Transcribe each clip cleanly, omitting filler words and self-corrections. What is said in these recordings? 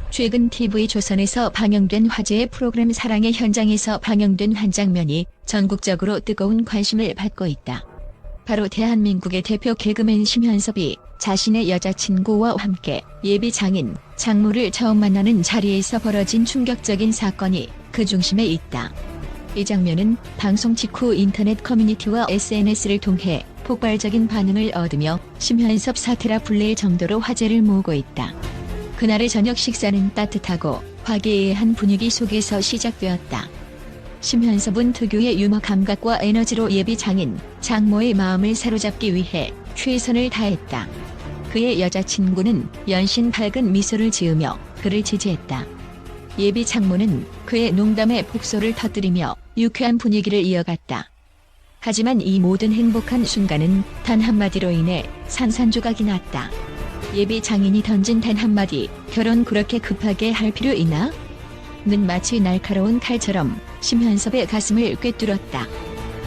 최근 TV조선에서 방영된 화제의 프로그램 사랑의 현장에서 방영된 한 장면이 전국적으로 뜨거운 관심을 받고 있다. 바로 대한민국의 대표 개그맨 심현섭이 자신의 여자친구와 함께 예비 장인, 장모를 처음 만나는 자리에서 벌어진 충격적인 사건이 그 중심에 있다. 이 장면은 방송 직후 인터넷 커뮤니티와 SNS를 통해 폭발적인 반응을 얻으며 심현섭 사태라 불릴 정도로 화제를 모으고 있다. 그날의 저녁 식사는 따뜻하고 화기애애한 분위기 속에서 시작되었다. 심현섭은 특유의 유머 감각과 에너지로 예비 장인, 장모의 마음을 사로잡기 위해 최선을 다했다. 그의 여자친구는 연신 밝은 미소를 지으며 그를 지지했다. 예비 장모는 그의 농담에 폭소를 터뜨리며 유쾌한 분위기를 이어갔다. 하지만 이 모든 행복한 순간은 단 한마디로 인해 산산조각이 났다. 예비 장인이 던진 단 한마디, 결혼 그렇게 급하게 할 필요 있나? 는 마치 날카로운 칼처럼 심현섭의 가슴을 꿰뚫었다.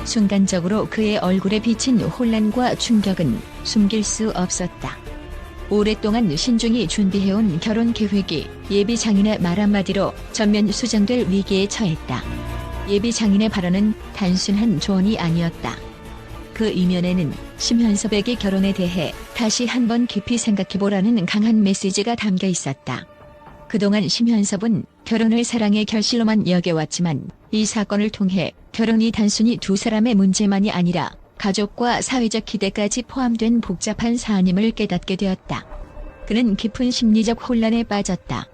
순간적으로 그의 얼굴에 비친 혼란과 충격은 숨길 수 없었다. 오랫동안 신중히 준비해온 결혼 계획이 예비 장인의 말 한마디로 전면 수정될 위기에 처했다. 예비 장인의 발언은 단순한 조언이 아니었다. 그 이면에는 심현섭에게 결혼에 대해 다시 한번 깊이 생각해보라는 강한 메시지가 담겨 있었다. 그동안 심현섭은 결혼을 사랑의 결실로만 여겨왔지만 이 사건을 통해 결혼이 단순히 두 사람의 문제만이 아니라 가족과 사회적 기대까지 포함된 복잡한 사안임을 깨닫게 되었다. 그는 깊은 심리적 혼란에 빠졌다.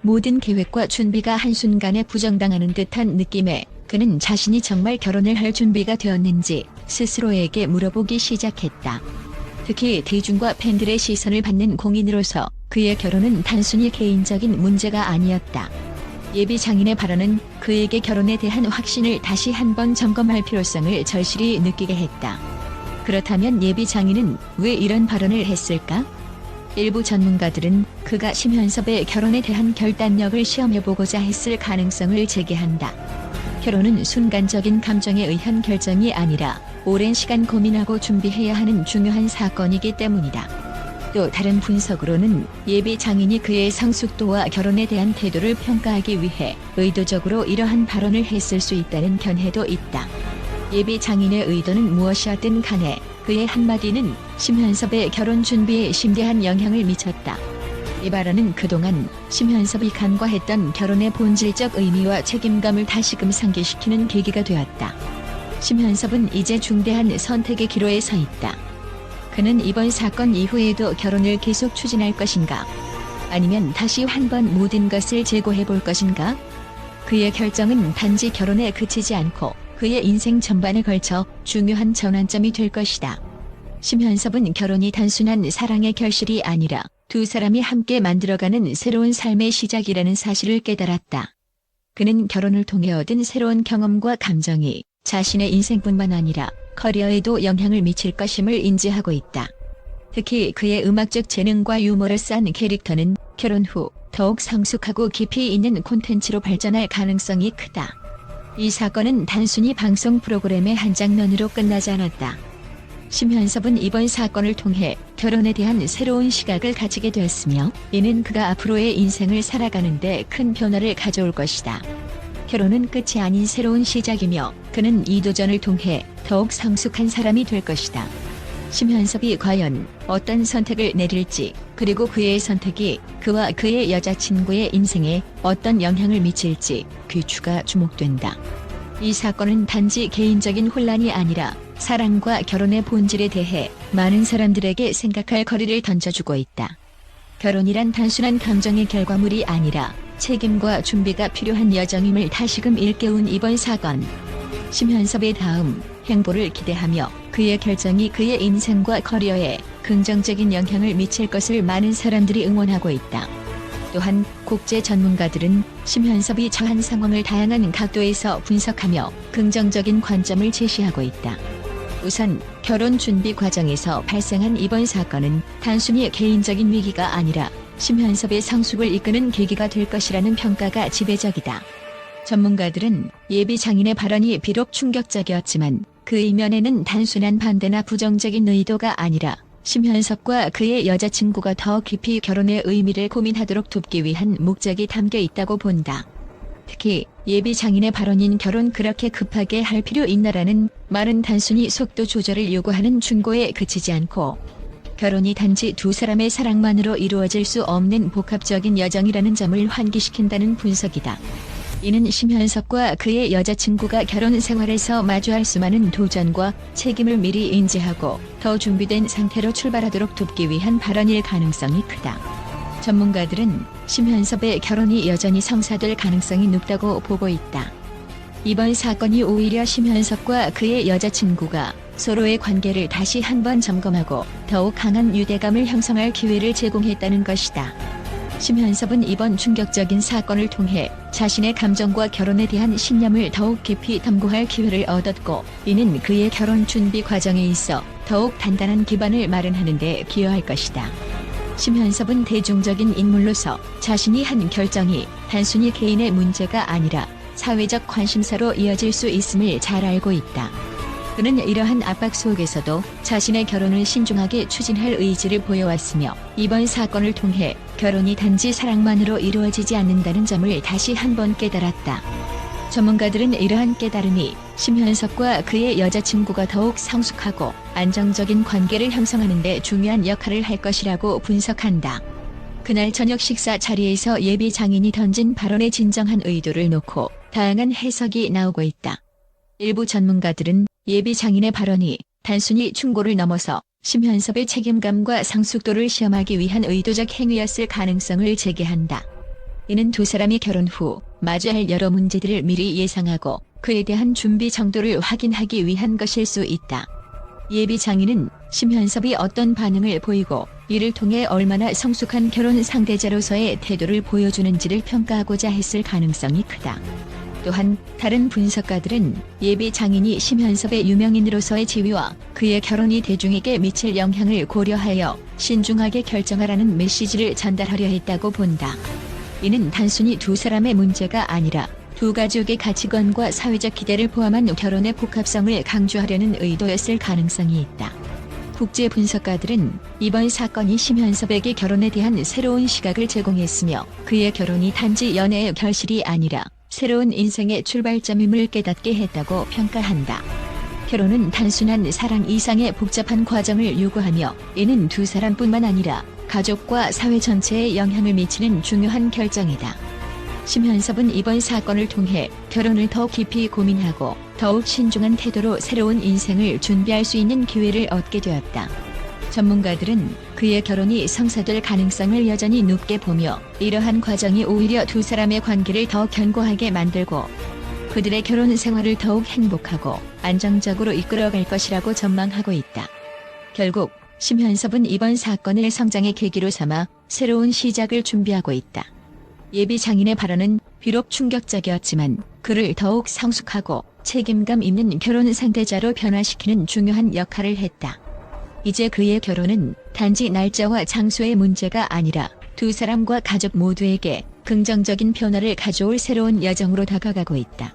모든 계획과 준비가 한순간에 부정당하는 듯한 느낌에 그는 자신이 정말 결혼을 할 준비가 되었는지 스스로에게 물어보기 시작했다. 특히 대중과 팬들의 시선을 받는 공인으로서 그의 결혼은 단순히 개인적인 문제가 아니었다. 예비 장인의 발언은 그에게 결혼에 대한 확신을 다시 한번 점검할 필요성을 절실히 느끼게 했다. 그렇다면 예비 장인은 왜 이런 발언을 했을까? 일부 전문가들은 그가 심현섭의 결혼에 대한 결단력을 시험해보고자 했을 가능성을 제기한다. 결혼은 순간적인 감정에 의한 결정이 아니라 오랜 시간 고민하고 준비해야 하는 중요한 사건이기 때문이다. 또 다른 분석으로는 예비 장인이 그의 성숙도와 결혼에 대한 태도를 평가하기 위해 의도적으로 이러한 발언을 했을 수 있다는 견해도 있다. 예비 장인의 의도는 무엇이었든 간에 그의 한마디는 심현섭의 결혼 준비에 심대한 영향을 미쳤다. 이 발언은 그동안 심현섭이 간과했던 결혼의 본질적 의미와 책임감을 다시금 상기시키는 계기가 되었다. 심현섭은 이제 중대한 선택의 기로에 서 있다. 그는 이번 사건 이후에도 결혼을 계속 추진할 것인가? 아니면 다시 한번 모든 것을 재고해 볼 것인가? 그의 결정은 단지 결혼에 그치지 않고 그의 인생 전반에 걸쳐 중요한 전환점이 될 것이다. 심현섭은 결혼이 단순한 사랑의 결실이 아니라 두 사람이 함께 만들어가는 새로운 삶의 시작이라는 사실을 깨달았다. 그는 결혼을 통해 얻은 새로운 경험과 감정이 자신의 인생뿐만 아니라 커리어에도 영향을 미칠 것임을 인지하고 있다. 특히 그의 음악적 재능과 유머를 쌓은 캐릭터는 결혼 후 더욱 성숙하고 깊이 있는 콘텐츠로 발전할 가능성이 크다. 이 사건은 단순히 방송 프로그램의 한 장면으로 끝나지 않았다. 심현섭은 이번 사건을 통해 결혼에 대한 새로운 시각을 가지게 되었으며 이는 그가 앞으로의 인생을 살아가는 데 큰 변화를 가져올 것이다. 결혼은 끝이 아닌 새로운 시작이며 그는 이 도전을 통해 더욱 성숙한 사람이 될 것이다. 심현섭이 과연 어떤 선택을 내릴지 그리고 그의 선택이 그와 그의 여자친구의 인생에 어떤 영향을 미칠지 귀추가 주목된다. 이 사건은 단지 개인적인 혼란이 아니라 사랑과 결혼의 본질에 대해 많은 사람들에게 생각할 거리를 던져주고 있다. 결혼이란 단순한 감정의 결과물이 아니라 책임과 준비가 필요한 여정임을 다시금 일깨운 이번 사건. 심현섭의 다음 행보를 기대하며 그의 결정이 그의 인생과 커리어에 긍정적인 영향을 미칠 것을 많은 사람들이 응원하고 있다. 또한 국제 전문가들은 심현섭이 처한 상황을 다양한 각도에서 분석하며 긍정적인 관점을 제시하고 있다. 우선 결혼 준비 과정에서 발생한 이번 사건은 단순히 개인적인 위기가 아니라 심현섭의 성숙을 이끄는 계기가 될 것이라는 평가가 지배적이다. 전문가들은 예비 장인의 발언이 비록 충격적이었지만 그 이면에는 단순한 반대나 부정적인 의도가 아니라 심현섭과 그의 여자친구가 더 깊이 결혼의 의미를 고민하도록 돕기 위한 목적이 담겨 있다고 본다. 특히 예비 장인의 발언인 결혼 그렇게 급하게 할 필요 있나라는 말은 단순히 속도 조절을 요구하는 충고에 그치지 않고 결혼이 단지 두 사람의 사랑만으로 이루어질 수 없는 복합적인 여정이라는 점을 환기시킨다는 분석이다. 이는 심현섭과 그의 여자친구가 결혼 생활에서 마주할 수많은 도전과 책임을 미리 인지하고 더 준비된 상태로 출발하도록 돕기 위한 발언일 가능성이 크다. 전문가들은 심현섭의 결혼이 여전히 성사될 가능성이 높다고 보고 있다. 이번 사건이 오히려 심현섭과 그의 여자친구가 서로의 관계를 다시 한번 점검하고 더욱 강한 유대감을 형성할 기회를 제공했다는 것이다. 심현섭은 이번 충격적인 사건을 통해 자신의 감정과 결혼에 대한 신념을 더욱 깊이 탐구할 기회를 얻었고, 이는 그의 결혼 준비 과정에 있어 더욱 단단한 기반을 마련하는 데 기여할 것이다. 심현섭은 대중적인 인물로서 자신이 한 결정이 단순히 개인의 문제가 아니라 사회적 관심사로 이어질 수 있음을 잘 알고 있다. 그는 이러한 압박 속에서도 자신의 결혼을 신중하게 추진할 의지를 보여왔으며, 이번 사건을 통해 결혼이 단지 사랑만으로 이루어지지 않는다는 점을 다시 한번 깨달았다. 전문가들은 이러한 깨달음이 심현섭과 그의 여자친구가 더욱 성숙하고 안정적인 관계를 형성하는 데 중요한 역할을 할 것이라고 분석한다. 그날 저녁 식사 자리에서 예비 장인이 던진 발언의 진정한 의도를 놓고 다양한 해석이 나오고 있다. 일부 전문가들은 예비 장인의 발언이 단순히 충고를 넘어서 심현섭의 책임감과 성숙도를 시험하기 위한 의도적 행위였을 가능성을 제기한다. 이는 두 사람이 결혼 후 마주할 여러 문제들을 미리 예상하고 그에 대한 준비 정도를 확인하기 위한 것일 수 있다. 예비 장인은 심현섭이 어떤 반응을 보이고 이를 통해 얼마나 성숙한 결혼 상대자로서의 태도를 보여주는지를 평가하고자 했을 가능성이 크다. 또한 다른 분석가들은 예비 장인이 심현섭의 유명인으로서의 지위와 그의 결혼이 대중에게 미칠 영향을 고려하여 신중하게 결정하라는 메시지를 전달하려 했다고 본다. 이는 단순히 두 사람의 문제가 아니라 두 가족의 가치관과 사회적 기대를 포함한 결혼의 복합성을 강조하려는 의도였을 가능성이 있다. 국제 분석가들은 이번 사건이 심현섭에게 결혼에 대한 새로운 시각을 제공했으며, 그의 결혼이 단지 연애의 결실이 아니라 새로운 인생의 출발점임을 깨닫게 했다고 평가한다. 결혼은 단순한 사랑 이상의 복잡한 과정을 요구하며, 이는 두 사람뿐만 아니라 가족과 사회 전체에 영향을 미치는 중요한 결정이다. 심현섭은 이번 사건을 통해 결혼을 더 깊이 고민하고 더욱 신중한 태도로 새로운 인생을 준비할 수 있는 기회를 얻게 되었다. 전문가들은 그의 결혼이 성사될 가능성을 여전히 높게 보며, 이러한 과정이 오히려 두 사람의 관계를 더 견고하게 만들고 그들의 결혼 생활을 더욱 행복하고 안정적으로 이끌어갈 것이라고 전망하고 있다. 결국 심현섭은 이번 사건을 성장의 계기로 삼아 새로운 시작을 준비하고 있다. 예비 장인의 발언은 비록 충격적이었지만 그를 더욱 성숙하고 책임감 있는 결혼 상대자로 변화시키는 중요한 역할을 했다. 이제 그의 결혼은 단지 날짜와 장소의 문제가 아니라 두 사람과 가족 모두에게 긍정적인 변화를 가져올 새로운 여정으로 다가가고 있다.